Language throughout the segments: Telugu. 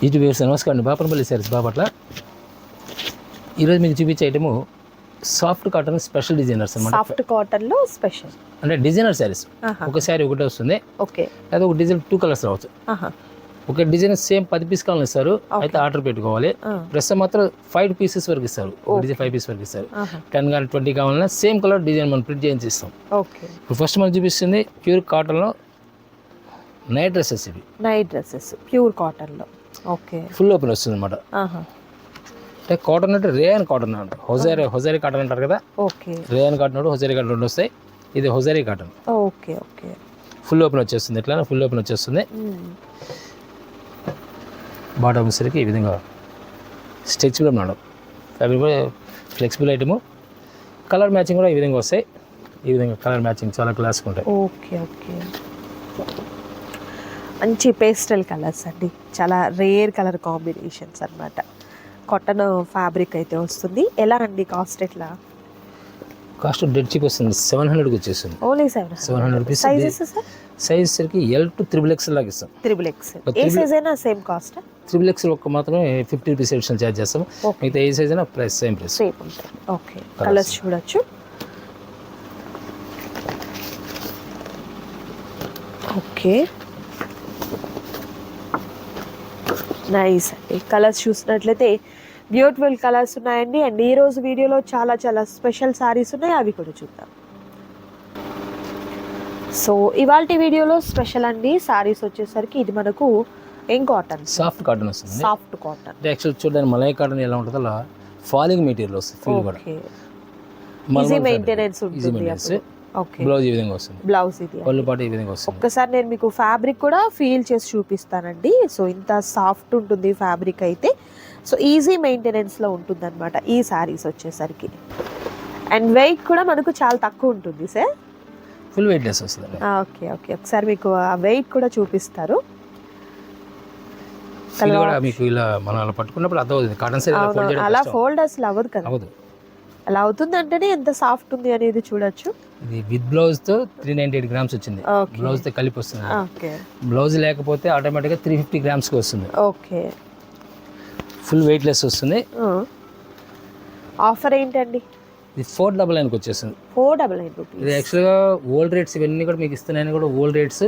యూట్యూబ్ వ్యూవర్స్ నమస్కారం అండి. బాపనపల్లి సారీస్ బాపట్ల. ఈరోజు మీకు చూపించే item soft cotton special designers అన్నమాట. సాఫ్ట్ కాటన్లో స్పెషల్ అంటే డిజైనర్ సారీస్. ఒక శారీ ఒకటే వస్తుంది. ఓకే, లేదా ఒక డిజైన్ 2 కలర్స్ రావచ్చు. ఒక డిజైన్ సేమ్ 10 పీస్ కావాలని ఇస్తారు, అయితే ఆర్డర్ పెట్టుకోవాలి. డ్రెస్ మాత్రం 5 పీసెస్ వరకు ఇస్తారు, డిజైన్ 5 పీస్ వరకు ఇస్తారు. 10 కానీ 20 కావాలన్నా సేమ్ కలర్ డిజైన్ మనం ప్రింట్ చేయించి ఇస్తాం. ఓకే, ఇప్పుడు ఫస్ట్ మనం చూపిస్తుంది ప్యూర్ కాటన్లో నైట్ డ్రెస్సెస్. ఇవి నైట్ డ్రెస్సెస్ ప్యూర్ కాటన్లో. ఓకే, ఫుల్ ఓపెన్ వస్తుంది అనమాట. అంటే కాటన్ అంటే రేయన్ కాటన్ అంట, హొజారీ కాటన్ అంటారు కదా. Okay, rayon cotton hosiery cotton రెండు వస్తాయి. ఇది hosiery cotton. Okay okay, full open వచ్చేస్తుంది. ఎట్లా ఫుల్ ఓపెన్ వచ్చేస్తుంది. బాటమ్ సరికి ఈ విధంగా స్ట్రెచబుల్ మేడం, ఫ్యాబ్రిక్ కూడా ఫ్లెక్సిబుల్ ఐటము. కలర్ మ్యాచింగ్ కూడా ఈ విధంగా వస్తాయి. ఈ విధంగా కలర్ మ్యాచింగ్ చాలా క్లాస్గా ఉంటాయి. ఓకే ఓకే, మంచి పేస్టల్ కలర్స్ అండి, చాలా రేర్ కలర్ కాంబినేషన్స్ అన్నమాట. కాటన్ ఫ్యాబ్రిక్ అయితే వస్తుంది. ఎలా అండి కాస్ట్? ఎట్లా కాస్ట్ డెడ్ చీప్ వస్తుంది. 700కి వచ్చేస్తుంది. Only 700 rupees. సైజ్ సరికి L to XXL లాగా ఇస్తాం. XXL ఏ సైజ్ అయినా సేమ్ కాస్ట్? XXL ఒక్క మాత్రమే 50 రూపీస్ ఎడిషనల్ ఛార్జ్ చేస్తాం. మిగతా ఏ సైజ్ అయినా price same price. Okay, colours చూడొచ్చు. ఓకే, నైస్ అండి. కలర్స్ చూసినట్లయితే బ్యూటిఫుల్ కలర్స్ ఉన్నాయండి. అండ్ ఈ రోజు వీడియోలో చాలా చాలా స్పెషల్ సారీస్ ఉన్నాయి, అవి కూడా చూద్దాం. సో ఇవాల్టి వీడియోలో స్పెషల్ అండి సారీస్ వచ్చేసరికి ఇది మనకు ఏం కాటన్? సాఫ్ట్ కాటన్ వస్తుంది. సాఫ్ట్ కాటన్ అంటే యాక్చువల్ చూడడానికి మలై కాటన్ ఎలా ఉంటుందో అలా ఫాలింగ్ మెటీరియల్ వస్తుంది. ఫీల్ కూడా ఈజీ మెయింటెనెన్స్ ఉంటుంది. ఓకే, బ్లౌజ్ ఈ విధంగా వస్తుంది. బ్లౌజ్ ఇది పళ్ళు పాటు ఈ విధంగా వస్తుంది. ఒక్కసారి నేను మీకు ఫ్యాబ్రిక్ కూడా ఫీల్ చేసి చూపిస్తానండి. సో ఇంత సాఫ్ట్ ఉంటుంది ఫ్యాబ్రిక్ అయితే. సో ఈజీ మెయింటెనెన్స్లో ఉంటుంది అనమాట ఈ సారీస్ వచ్చేసరికి. అండ్ వెయిట్ కూడా మనకు చాలా తక్కువ ఉంటుంది సార్. ఫుల్ వెయిట్ లెస్ వస్తుంది. ఓకే ఓకే, ఒకసారి మీకు ఆ వెయిట్ కూడా చూపిస్తారు. మీకు ఇలా మనం అలా పట్టుకున్నప్పుడు అర్థమవుతుంది. కాటన్ సారీ అలా ఫోల్డ్ అసలు అవ్వదు కదా. అవ్వదు. అలా అవుతుంది అంటేనే ఎంత సాఫ్ట్ ఉంది అనేది చూడొచ్చు. ఇది విత్ బ్లౌజ్ తో 398 గ్రామ్స్ వచ్చింది. బ్లౌజ్ తో కలిపి వస్తుంది. ఓకే, బ్లౌజ్ లేకపోతే ఆటోమేటిక్ గా 350 గ్రామ్స్ కి వస్తుంది. ఓకే, ఫుల్ వెయిట్ లెస్ వస్తుంది. ఆఫర్ ఏంటండి? ఇది 499 కి వచ్చేస్తుంది. 499 రూపీస్. ఇది యాక్చువల్గా ఓల్డ్ రేట్స్ ఇవన్నీ కూడా మీకు ఇస్తున్నాయని కూడా ఓల్డ్ రేట్స్.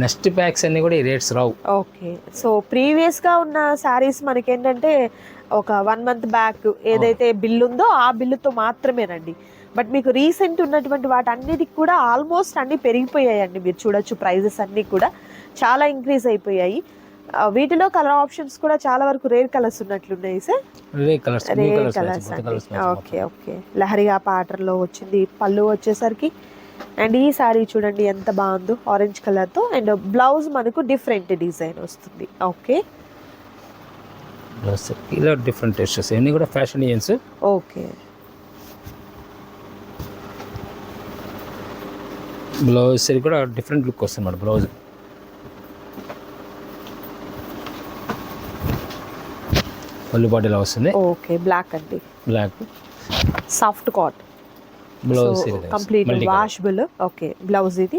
నెక్స్ట్ ప్యాక్స్ అన్ని కూడా ఈ రేట్స్ రావు. ఓకే, సో ప్రీవియస్ గా ఉన్న సారీస్ మనకి ఏంటంటే ఒక 1 మంత్ బ్యాక్ ఏదైతే బిల్ ఉందో ఆ బిల్లుతో మాత్రమేనండి. బట్ మీకు రీసెంట్ ఉన్నటువంటి వాటి అన్నిటికి కూడా ఆల్మోస్ట్ అన్ని పెరిగిపోయాయండి. మీరు చూడొచ్చు ప్రైజెస్ అన్నీ కూడా చాలా ఇంక్రీజ్ అయిపోయాయి. వీటిలో కలర్ ఆప్షన్స్ కూడా చాలా వరకు రేర్ కలర్స్ ఉన్నట్లున్నాయి sir. Rare colours. Okay okay, leheriya ప్యాటర్న్లో వచ్చింది పళ్ళు వచ్చేసరికి. అండ్ ఈ సారీ చూడండి ఎంత బాగుందో, ఆరెంజ్ కలర్తో. అండ్ బ్లౌజ్ మనకు డిఫరెంట్ డిజైన్ వస్తుంది. ఓకే, ఇలా డిఫరెంట్ టెస్టెస్ అన్ని కూడా ఫ్యాషన్ డిజైన్స్. ఓకే, బ్లౌజ్ సరి కూడా డిఫరెంట్ లుక్ వస్తుంది అన్నమాట. బ్లౌజ్ పళ్ళు పాటు ఇలా వస్తుంది. ఓకే, బ్లాక్ అండి, బ్లాక్ సాఫ్ట్ కాట్. Blouse complete washable. Okay, blouse ఇది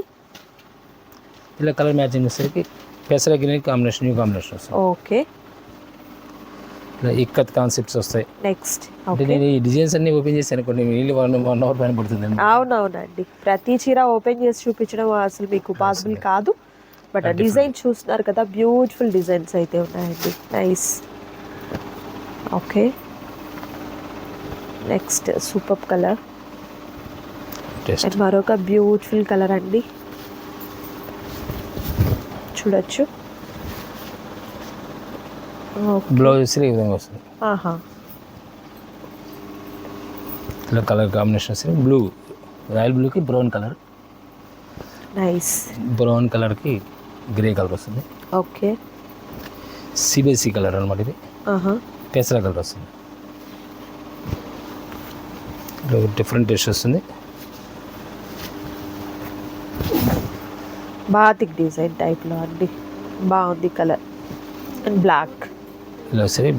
ఇలా కలర్ మ్యాచింగ్ వచ్చేసరికి పెసర గ్రీన్ కాంబినేషన్, న్యూ కాంబినేషన్ వస్తుంది. ఓకే, ఇలా ఇక్కత్ కాన్సెప్ట్స్ వస్తాయి. నెక్స్ట్ అంటే నేను ఈ డిజైన్స్ అన్ని ఓపెన్ చేసి అనుకోండి వీళ్ళు 1 అవర్ పైన పడుతుంది. అవునవునండి, ప్రతి చీర ఓపెన్ చేసి చూపించడం అసలు మీకు పాసిబుల్ కాదు. బట్ ఆ డిజైన్ చూస్తున్నారు కదా, బ్యూటిఫుల్ డిజైన్స్ అయితే ఉన్నాయండి. Nice. Okay, next super colour. And మరొక బ్యూటిఫుల్ కలర్ అండి, చూడొచ్చు. బ్లౌజ్ ఈ విధంగా వస్తుంది. ఇలా కలర్ కాంబినేషన్ బ్లూ, రాయల్ బ్లూకి బ్రౌన్ కలర్. నైస్. బ్రౌన్ కలర్కి గ్రే కలర్ వస్తుంది. ఓకే, సిబిఎస్ఈ కలర్ అనమాట. ఇది పెసర కలర్ వస్తుంది. డిఫరెంట్ టేస్ట్ వస్తుంది. బాతిక్ డిజైన్ టైప్లో అండి, బాగుంది కలర్. అండ్ బ్లాక్ ఇలా సరే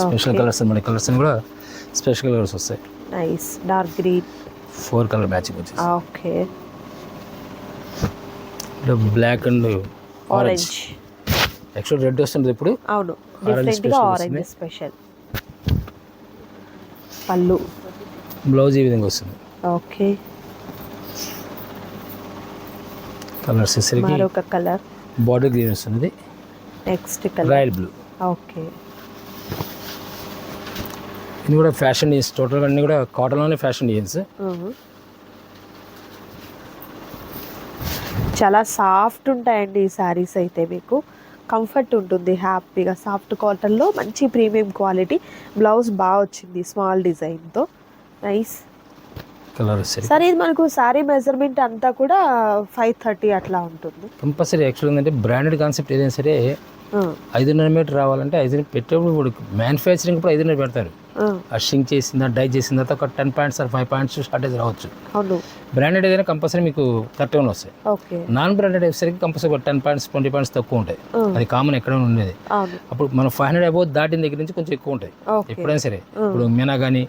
స్పెషల్ కలర్స్ అన్నమాట. కలర్స్ కూడా స్పెషల్ కలర్స్ వస్తాయి. Nice. Dark green 4 colour matching వచ్చేసి. Okay, black and orange. Actual red వస్తుంది ఇప్పుడు, అవును డిఫరెంట్ గా ఆరెంజ్ స్పెషల్. పళ్ళు, బ్లౌజ్ ఈ విధంగా వస్తుంది. ఓకే కలర్స్ వచ్చేసరికి మరొక కలర్, బార్డర్ గ్రీన్ వస్తుంది, next colour royal blue. Okay ఇది కూడా ఫ్యాషన్ డిజైన్స్, టోటల్ అన్నీ కూడా కాటన్లోనే ఫ్యాషన్ డిజైన్స్. చాలా సాఫ్ట్ ఉంటాయండి ఈ శారీస్ అయితే, మీకు కంఫర్ట్ ఉంటుంది హ్యాపీగా. సాఫ్ట్ కాటన్లో మంచి ప్రీమియం క్వాలిటీ. బ్లౌజ్ బాగా వచ్చింది స్మాల్ డిజైన్తో, నైస్ కలర్ వచ్చేసరికి. సరే ఇది మనకు శారీ మెజర్మెంట్ అంతా కూడా 530 అట్లా ఉంటుంది కంపల్సరీ. యాక్చువల్ ఏంటంటే బ్రాండెడ్ కాన్సెప్ట్ ఏదైనా సరే 500 మీటర్ రావాలంటే 500 పెట్టేప్పుడు ఇప్పుడు మ్యానుఫ్యాక్చరింగ్ కూడా 500 పెడతారు. ఆ షింక్ చేసిందా, డై చేసిన తర్వాత ఒక 10 పాయింట్స్ ఆర్ 5 పాయింట్స్ షార్టేజ్ రావచ్చు. అవును బ్రాండెడ్ ఏదైనా కంపల్సరీ మీకు 31 వస్తాయి. ఓకే నాన్ బ్రాండెడ్ వచ్చేసరికి కంపల్సరీ 10 పాయింట్స్ 20 పాయింట్స్ తక్కువ ఉంటాయి. అది కామన్ ఎక్కడ ఉండేది. అవును అప్పుడు మనం 500 అబౌవ్ దాటిన దగ్గర నుంచి కొంచెం ఎక్కువ ఉంటాయి ఎప్పుడైనా సరే. ఇప్పుడు మీనా కానీ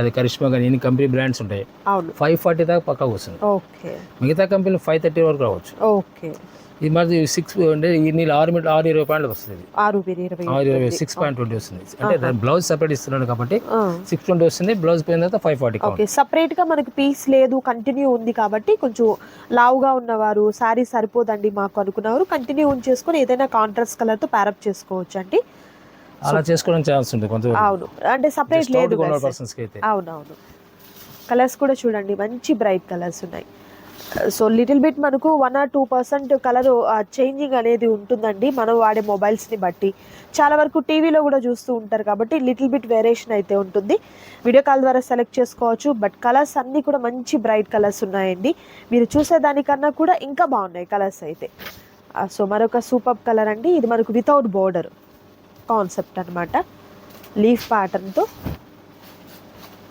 అదే కరిష్మా కానీ ఎన్ని కంపెనీ బ్రాండ్స్ ఉంటాయి, అవును 540 దాకా పక్కా వస్తుంది. ఓకే మిగతా కంపెనీలు 530 వరకు రావచ్చు. ఓకే ఇది మరి 6 అంటే నీళ్ళు 6 పాయింట్లు వస్తుంది. 620 6.20 వస్తుంది. అంటే దాని బ్లౌజ్ సపరేట్ ఇస్తున్నాడు కాబట్టి 620 వస్తుంది. బ్లౌజ్ పోయిన తర్వాత 540. ఓకే సపరేట్ గా మనకి పీస్ లేదు, కంటిన్యూ ఉంది కాబట్టి కొంచెం లావుగా ఉన్నవారు శారీ సరిపోదండి మాకు అనుకున్నవారు కంటిన్యూ ఉంచేసుకొని ఏదైనా కాంట్రాస్ట్ కలర్ తో ప్యారప్ చేసుకోవచ్చు అండి. అలా చేసుకోవడం ఛాన్స్ ఉంది కొంత. అవును అంటే సపరేట్ లేదు. అవునవును కలర్స్ కూడా చూడండి మంచి బ్రైట్ కలర్స్ ఉన్నాయి. సో లిటిల్ బిట్ మనకు 1 or 2% కలర్ చేంజింగ్ అనేది ఉంటుందండి మనం వాడే మొబైల్స్ని బట్టి. చాలా వరకు టీవీలో కూడా చూస్తూ ఉంటారు కాబట్టి లిటిల్ బిట్ వేరియేషన్ అయితే ఉంటుంది. వీడియో కాల్ ద్వారా సెలెక్ట్ చేసుకోవచ్చు. బట్ కలర్స్ అన్నీ కూడా మంచి బ్రైట్ కలర్స్ ఉన్నాయండి. మీరు చూసేదానికన్నా కూడా ఇంకా బాగున్నాయి కలర్స్ అయితే. సో మరొక సూపర్ కలర్ అండి. ఇది మనకు వితౌట్ బోర్డర్ కాన్సెప్ట్ అనమాట, లీఫ్ ప్యాటర్న్తో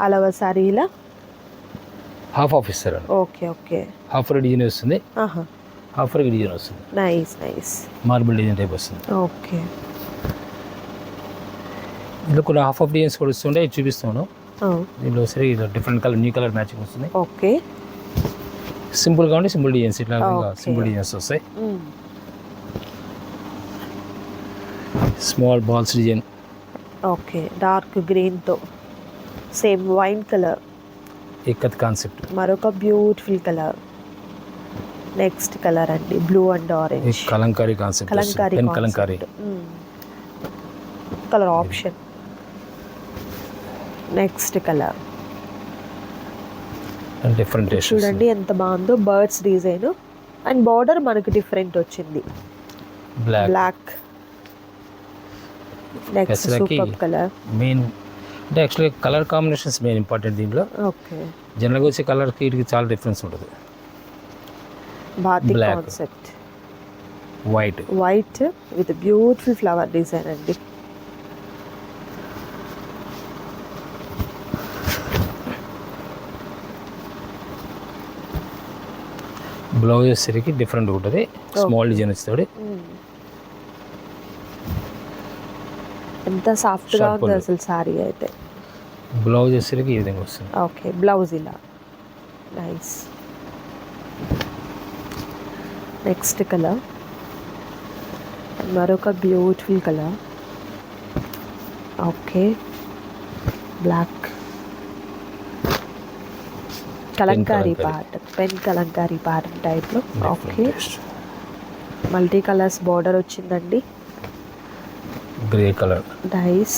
అలవ సారీ ఇలా హాఫ్ ఇస్తారు. ఓకే ఓకే హాఫ్ డిజైన్ వస్తుంది, హాఫ్ డిజైన్ వస్తుంది. Nice nice marble design type వస్తుంది. ఓకే ఇందులో కొన్ని హాఫ్ డిజైన్స్ కూడా వస్తుంటే చూపిస్తాను. దీనిలో సరే different colour new colour matching వస్తుంది. ఓకే సింపుల్ గా ఉండి సింపుల్ డిజైన్స్ ఇట్లా సింపుల్ డిజైన్స్ వస్తాయి. Small balls design. Okay dark green తో same wine colour ikat concept. మరొక బ్యూటిఫుల్ కలర్, నెక్స్ట్ కలర్ అండి blue and orange kalamkari concept. Kalamkari colour option. Next colour different చూడండి ఎంత బాగుందో, బర్డ్స్ డిజైన్ అండ్ బార్డర్ మనకు డిఫరెంట్ వచ్చింది black. Next super colour. Main అంటే actually colour combinations main important దీంట్లో. ఓకే జనరల్గా వచ్చే కలర్కి వీటికి చాలా డిఫరెన్స్ ఉంటుంది. Batik concept, white with beautiful flower design అండి. బ్లౌజ్ వచ్చేసరికి డిఫరెంట్ ఉంటుంది, స్మాల్ డిజైన్ వస్తుంది. ఎంత సాఫ్ట్గా ఉంది అసలు సారీ అయితే. బ్లౌజ్ వచ్చేసరికి ఈ విధంగా వస్తుంది. ఓకే బ్లౌజ్ ఇలా నైస్. నెక్స్ట్ కలర్ మరొక beautiful colour. Okay black Kalamkari part, pen Kalamkari part టైప్లో. ఓకే మల్టీ కలర్స్ బార్డర్ వచ్చిందండి. Grey colour nice.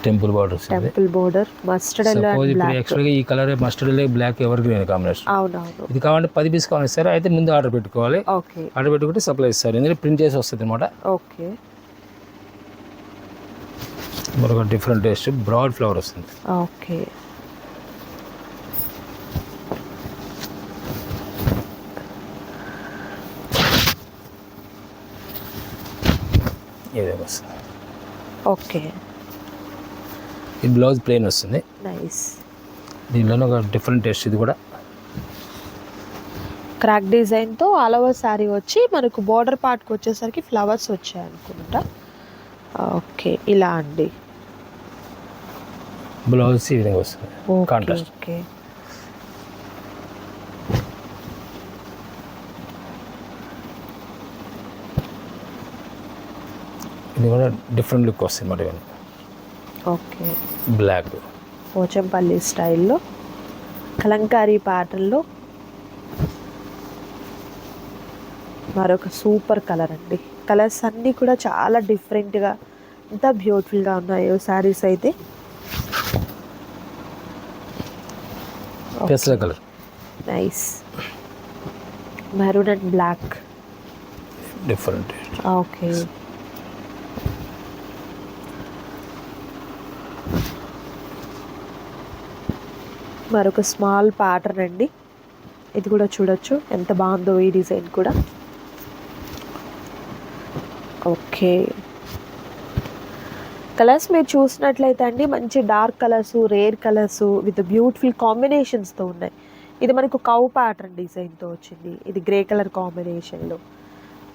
Temple border, temple border mustard yellow and black. యాక్చువల్గా ఈ colour mustard yellow black evergreen combination. అవునవును. ఇది కావాలంటే 10 పీస్ కావాలి సార్, అయితే ముందు ఆర్డర్ పెట్టుకోవాలి. ఓకే ఆర్డర్ పెట్టుకుంటే సప్లై ఇస్తారు, ఎందుకంటే ప్రింట్ చేసి వస్తుంది అనమాట. ఓకే మరొక డిఫరెంట్ టేస్ట్ బ్రాడ్ ఫ్లవర్ వస్తుంది. ఓకే ఇదే వస్తుంది. ఓకే ఈ బ్లౌజ్ ప్లెయిన్ వస్తుంది. నైస్. దీనిలోనే ఒక డిఫరెంట్ టేస్ట్. ఇది కూడా క్రాక్ డిజైన్తో ఆల్ ఓవర్ శారీ వచ్చి మనకు బార్డర్ పార్ట్కి వచ్చేసరికి ఫ్లవర్స్ వచ్చాయి అనుకుంటా. ఓకే ఇలా అండి. బ్లౌజ్ ఈ విధంగా వస్తుంది కాంట్రాస్ట్. ఓకే ఇది కూడా డిఫరెంట్ లుక్ వస్తుంది మరి. ఇవన్నీ ఓకే, బ్లాక్ పోచంపల్లి స్టైల్లో కలంకారీ ప్యాటర్న్లో మరొక సూపర్ కలర్ అండి. కలర్స్ అన్నీ కూడా చాలా డిఫరెంట్గా ఎంత బ్యూటిఫుల్గా ఉన్నాయో శారీస్ అయితే. పెసర colour nice, maroon and black different. Okay, మరొక స్మాల్ ప్యాటర్న్ అండి. ఇది కూడా చూడొచ్చు ఎంత బాగుందో ఈ డిజైన్ కూడా. ఓకే, కలర్స్ మీరు చూసినట్లయితే అండి మంచి dark colours, rare colours with beautiful కాంబినేషన్స్తో ఉన్నాయి. ఇది మనకు కౌ ప్యాటర్న్ డిజైన్తో వచ్చింది. ఇది గ్రే కలర్ కాంబినేషన్లో.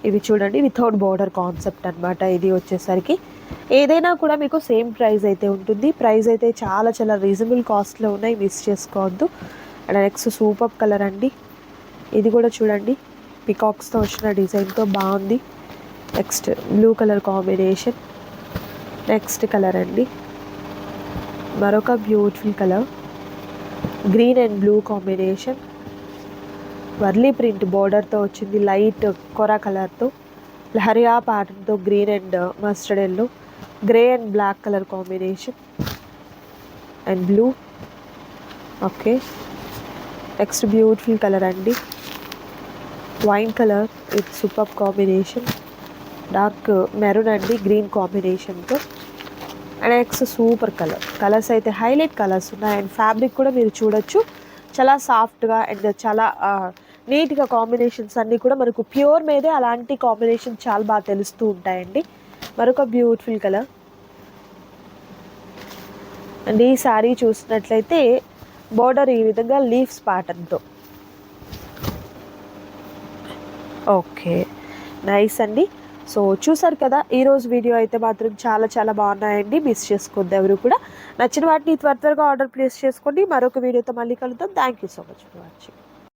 ఇవి చూడండి వితౌట్ బోర్డర్ కాన్సెప్ట్ అనమాట. ఇది వచ్చేసరికి ఏదైనా కూడా మీకు సేమ్ ప్రైస్ అయితే ఉంటుంది. ప్రైస్ అయితే చాలా చాలా రీజనబుల్ కాస్ట్లో ఉన్నాయి, మిస్ చేసుకోవద్దు. అండ్ నెక్స్ట్ సూపర్ కలర్ అండి. ఇది కూడా చూడండి పికాక్స్తో వచ్చిన డిజైన్తో బాగుంది. Next blue colour combination. Next colour అండి మరొక beautiful colour, green and blue combination. Warli print బోర్డర్తో వచ్చింది, లైట్ కొర కలర్తో, లహరియా ప్యాటర్న్తో green and mustard yellow, grey and black colour combination and blue. Okay, next beautiful colour అండి, wine colour with super combination, dark maroon అండి గ్రీన్ కాంబినేషన్తో. And next super colour. Colours అయితే హైలైట్ కలర్స్ ఉన్నాయి. అండ్ ఫ్యాబ్రిక్ కూడా మీరు చూడొచ్చు చాలా సాఫ్ట్గా అండ్ చాలా నీట్గా కాంబినేషన్స్ అన్నీ కూడా మనకు ప్యూర్ మీదే అలాంటి కాంబినేషన్ చాలా బాగా తెలుస్తూ ఉంటాయండి. మరొక బ్యూటిఫుల్ కలర్ అండ్ ఈ శారీ చూసినట్లయితే బోర్డర్ ఈ విధంగా లీవ్స్ ప్యాటర్న్తో. ఓకే, నైస్ అండి. సో చూసారు కదా, ఈరోజు వీడియో అయితే మాత్రం చాలా చాలా బాగున్నాయండి, మిస్ చేసుకోవద్దు ఎవరు కూడా. నచ్చిన వాటిని త్వరగా ఆర్డర్ ప్లేస్ చేసుకోండి. మరొక వీడియోతో మళ్ళీ కలుద్దాం. Thank you so much for watching.